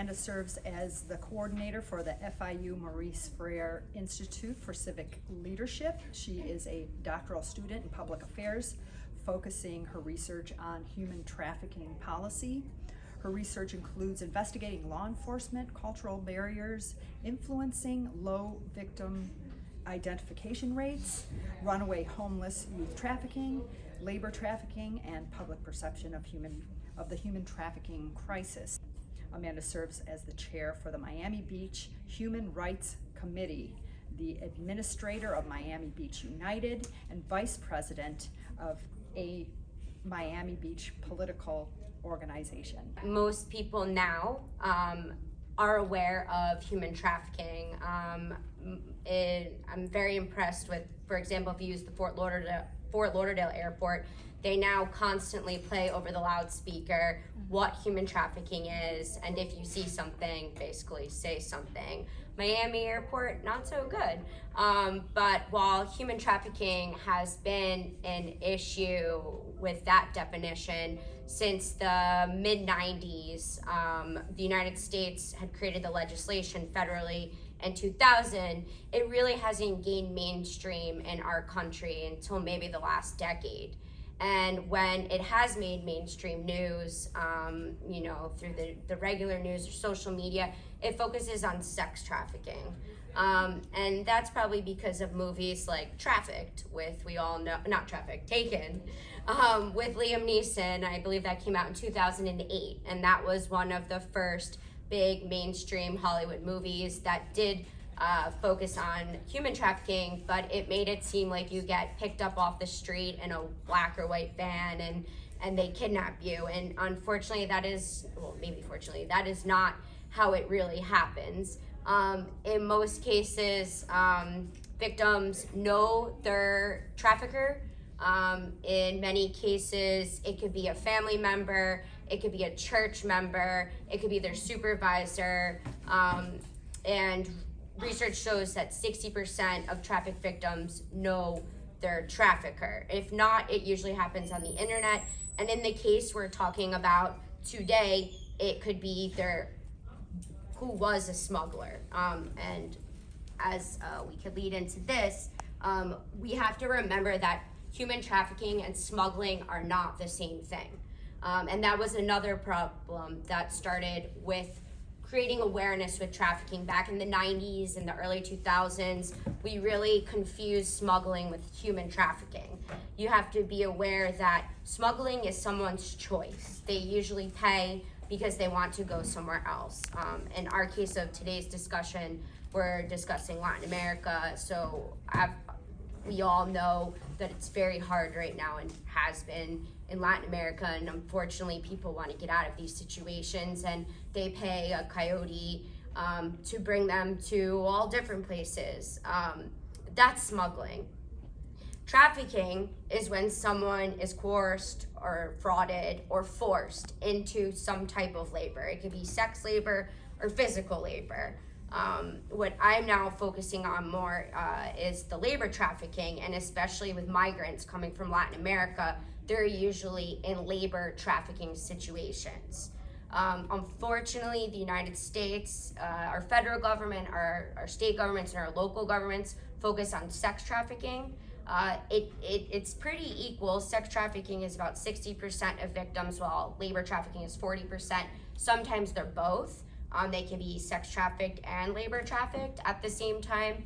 Amanda serves as the coordinator for the FIU Maurice Ferré Institute for Civic Leadership. She is a doctoral student in public affairs, focusing her research on human trafficking policy. Her research includes investigating law enforcement, cultural barriers, influencing low victim identification rates, runaway homeless youth trafficking, labor trafficking, and public perception of the human trafficking crisis. Amanda serves as the chair for the Miami Beach Human Rights Committee, the administrator of Miami Beach United, and vice president of a Miami Beach political organization. Most people now are aware of human trafficking. I'm very impressed with, for example, if you use the Fort Lauderdale airport, they now constantly play over the loudspeaker what human trafficking is, and if you see something, basically say something. Miami airport, not so good. But while human trafficking has been an issue with that definition since the mid-90s, the United States had created the legislation federally in 2000, it really hasn't gained mainstream in our country until maybe the last decade. And when it has made mainstream news, through the regular news or social media, it focuses on sex trafficking. And that's probably because of movies like Taken, with Liam Neeson. I believe that came out in 2008. And that was one of the first big mainstream Hollywood movies that did focus on human trafficking, but it made it seem like you get picked up off the street in a black or white van and they kidnap you. And unfortunately, that is not how it really happens. In most cases, victims know their trafficker. In many cases, it could be a family member, it could be a church member, it could be their supervisor, and research shows that 60% of traffic victims know their trafficker. If not, it usually happens on the internet. And in the case we're talking about today, it could be who was a smuggler. And as we could lead into this, we have to remember that human trafficking and smuggling are not the same thing. And that was another problem that started with creating awareness with trafficking back in the 90s and the early 2000s. We really confused smuggling with human trafficking. You have to be aware that smuggling is someone's choice. They usually pay because they want to go somewhere else. In our case of today's discussion, we're discussing Latin America, so we all know that it's very hard right now and has been in Latin America, and unfortunately people want to get out of these situations and they pay a coyote to bring them to all different places. That's smuggling. Trafficking is when someone is coerced or frauded or forced into some type of labor. It could be sex labor or physical labor. What I'm now focusing on more is the labor trafficking, and especially with migrants coming from Latin America, they're usually in labor trafficking situations. Unfortunately, the United States, our federal government, our state governments, and our local governments focus on sex trafficking. It's pretty equal. Sex trafficking is about 60% of victims, while labor trafficking is 40%. Sometimes they're both. They can be sex trafficked and labor trafficked at the same time.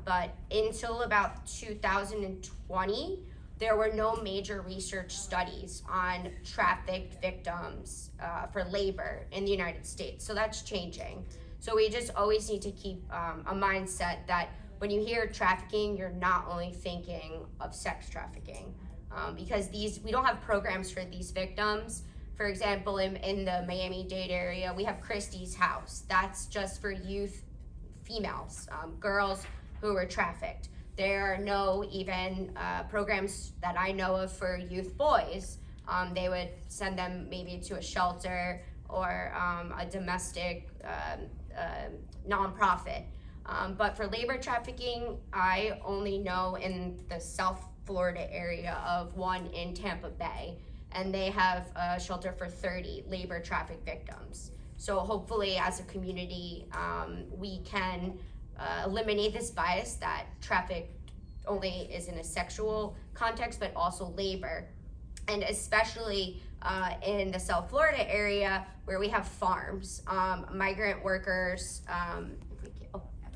But until about 2020, there were no major research studies on trafficked victims for labor in the United States. So that's changing. So we just always need to keep a mindset that when you hear trafficking, you're not only thinking of sex trafficking, because we don't have programs for these victims. For example, in the Miami-Dade area, we have Christie's House. That's just for youth females, girls who were trafficked. There are no even programs that I know of for youth boys. They would send them maybe to a shelter or a domestic nonprofit. But for labor trafficking, I only know in the South Florida area of one in Tampa Bay, and they have a shelter for 30 labor traffic victims. So hopefully as a community, we can eliminate this bias that traffic only is in a sexual context, but also labor. And especially in the South Florida area where we have farms, migrant workers,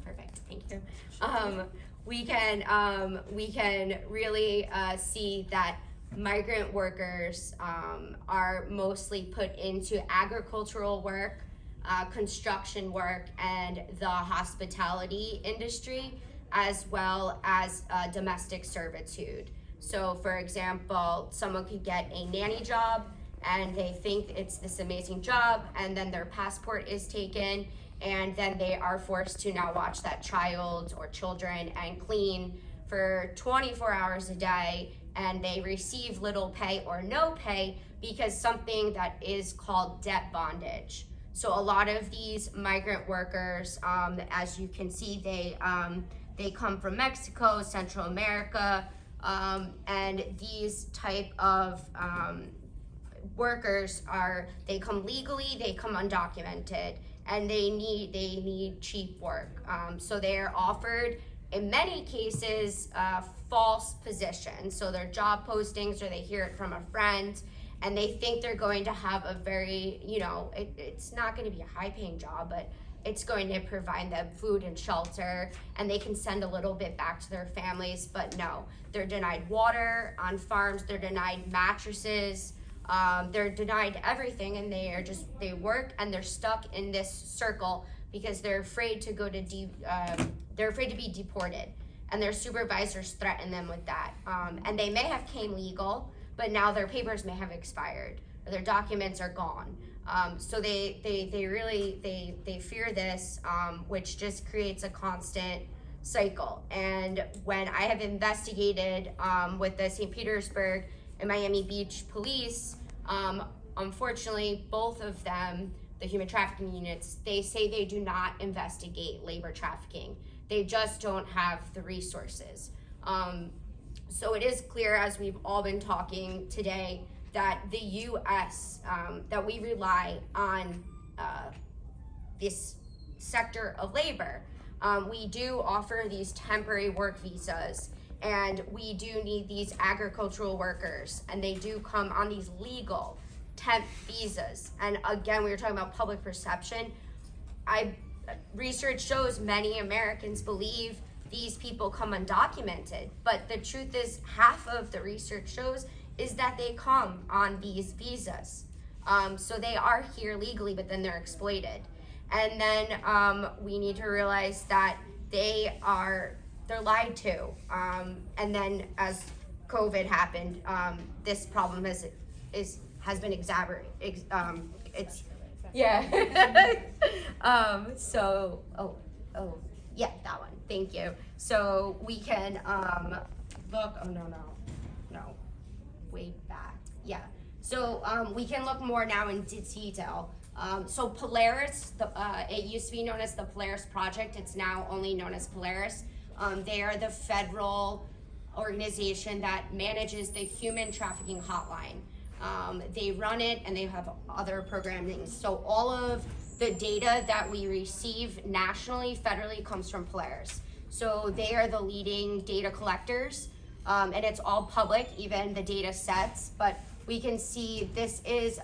perfect, thank you. We can really see that migrant workers are mostly put into agricultural work, construction work, and the hospitality industry, as well as domestic servitude. So for example, someone could get a nanny job and they think it's this amazing job, and then their passport is taken, and then they are forced to now watch that child or children and clean for 24 hours a day, and they receive little pay or no pay because something that is called debt bondage. So a lot of these migrant workers, as you can see, they come from Mexico, Central America, and these type of workers they come legally, they come undocumented, and they need cheap work. So they are offered, in many cases, false positions. So they're job postings, or they hear it from a friend, and they think they're going to have a very, it's not going to be a high paying job, but it's going to provide them food and shelter, and they can send a little bit back to their families. But no, they're denied water on farms, they're denied mattresses, they're denied everything, and they work and they're stuck in this circle because they're afraid to they're afraid to be deported, and their supervisors threaten them with that. And they may have came legal, but now their papers may have expired, or their documents are gone. So they really fear this, which just creates a constant cycle. And when I have investigated with the St. Petersburg and Miami Beach police, unfortunately, both of them, the human trafficking units, they say they do not investigate labor trafficking. They just don't have the resources. So it is clear, as we've all been talking today, that the U.S., that we rely on this sector of labor. We do offer these temporary work visas, and we do need these agricultural workers, and they do come on these legal temp visas. And again, we were talking about public perception. Research shows many Americans believe these people come undocumented, but the truth is, half of the research shows is that they come on these visas. So they are here legally, but then they're exploited. And then we need to realize that they're lied to. And then as COVID happened, this problem has been exacerbated. Yeah, that one. Thank you. So we can look. Oh no. Way back. Yeah. So we can look more now in detail. So Polaris, it used to be known as the Polaris Project. It's now only known as Polaris. They are the federal organization that manages the human trafficking hotline. They run it, and they have other programming. So all of the data that we receive nationally, federally, comes from Polaris. So they are the leading data collectors, and it's all public, even the data sets. But we can see this is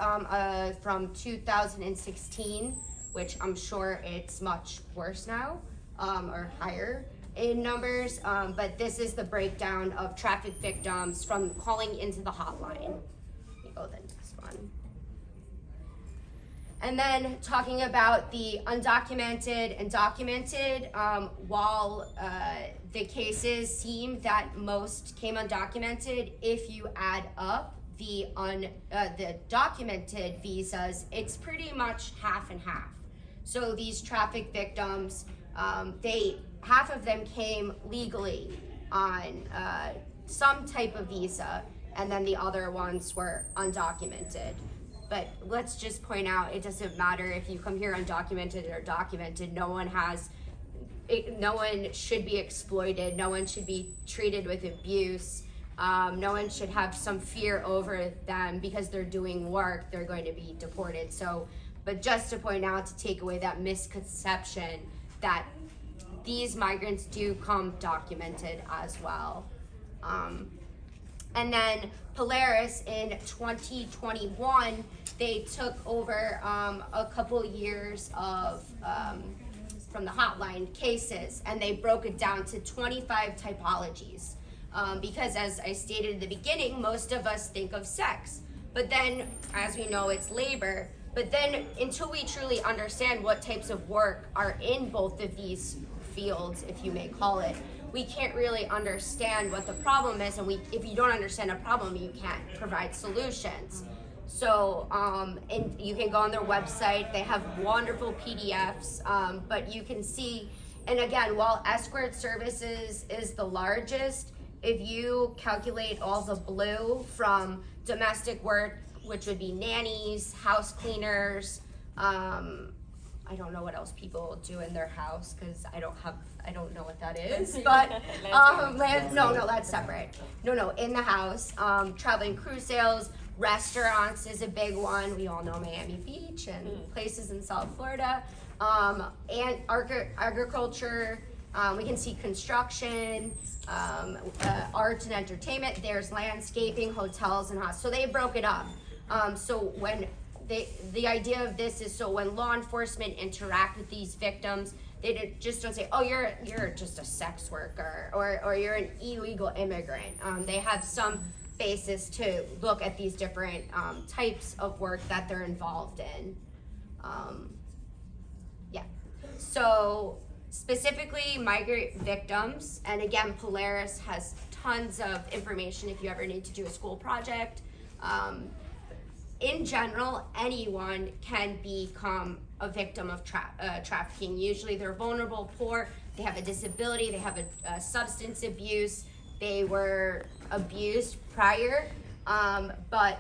from 2016, which I'm sure it's much worse now, or higher in numbers. But this is the breakdown of traffic victims from calling into the hotline. Go the next one. And then talking about the undocumented and documented, while the cases seem that most came undocumented, if you add up the documented visas, it's pretty much half and half. So these traffic victims, half of them came legally on some type of visa, and then the other ones were undocumented. But let's just point out, it doesn't matter if you come here undocumented or documented. No one should be exploited. No one should be treated with abuse. No one should have some fear over them because they're doing work, they're going to be deported. So but just to point out, to take away that misconception that these migrants do come documented as well. And then Polaris in 2021, they took over a couple years of from the hotline cases, and they broke it down to 25 typologies. Because as I stated in the beginning, most of us think of sex, but then as we know, it's labor. But then until we truly understand what types of work are in both of these fields, if you may call it, we can't really understand what the problem is, and if you don't understand a problem, you can't provide solutions. So, and you can go on their website, they have wonderful PDFs, but you can see, and again, while escort services is the largest, if you calculate all the blue from domestic work, which would be nannies, house cleaners, I don't know what else people do in their house because I don't know what that is, but no, that's separate. No, in the house, traveling crew sales, restaurants is a big one. We all know Miami Beach and places in South Florida, and agriculture. We can see construction, arts and entertainment. There's landscaping, hotels, and hospitals. So they broke it up. So when the idea of this is, so when law enforcement interact with these victims, they just don't say, oh, you're just a sex worker, or you're an illegal immigrant. They have some basis to look at these different types of work that they're involved in. So specifically migrant victims, and again, Polaris has tons of information if you ever need to do a school project. In general, anyone can become a victim of trafficking. Usually they're vulnerable, poor, they have a disability, they have a substance abuse, they were abused prior, but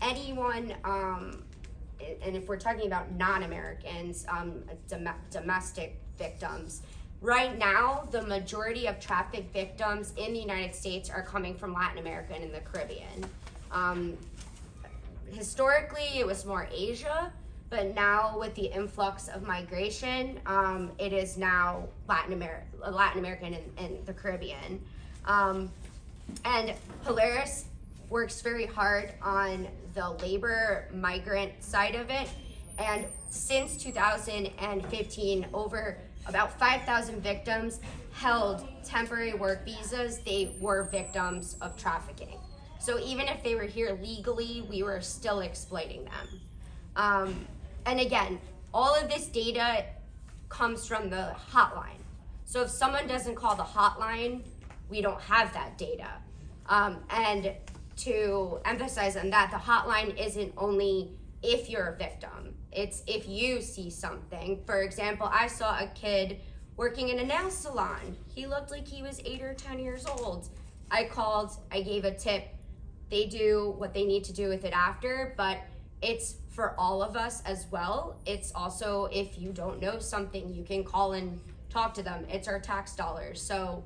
anyone, and if we're talking about non-Americans, domestic victims, right now the majority of traffic victims in the United States are coming from Latin America and in the Caribbean. Historically, it was more Asia, but now with the influx of migration, it is now Latin American and the Caribbean. And Polaris works very hard on the labor migrant side of it. And since 2015, over about 5,000 victims held temporary work visas. They were victims of trafficking. So even if they were here legally, we were still exploiting them. And again, all of this data comes from the hotline. So if someone doesn't call the hotline, we don't have that data. And to emphasize on that, the hotline isn't only if you're a victim, it's if you see something. For example, I saw a kid working in a nail salon. He looked like he was 8 or 10 years old. I called, I gave a tip. They do what they need to do with it after, but it's for all of us as well. It's also, if you don't know something, you can call and talk to them. It's our tax dollars. So,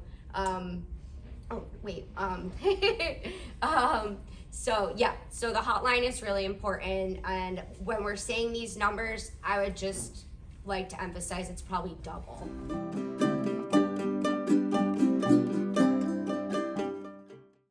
so the hotline is really important. And when we're saying these numbers, I would just like to emphasize it's probably double.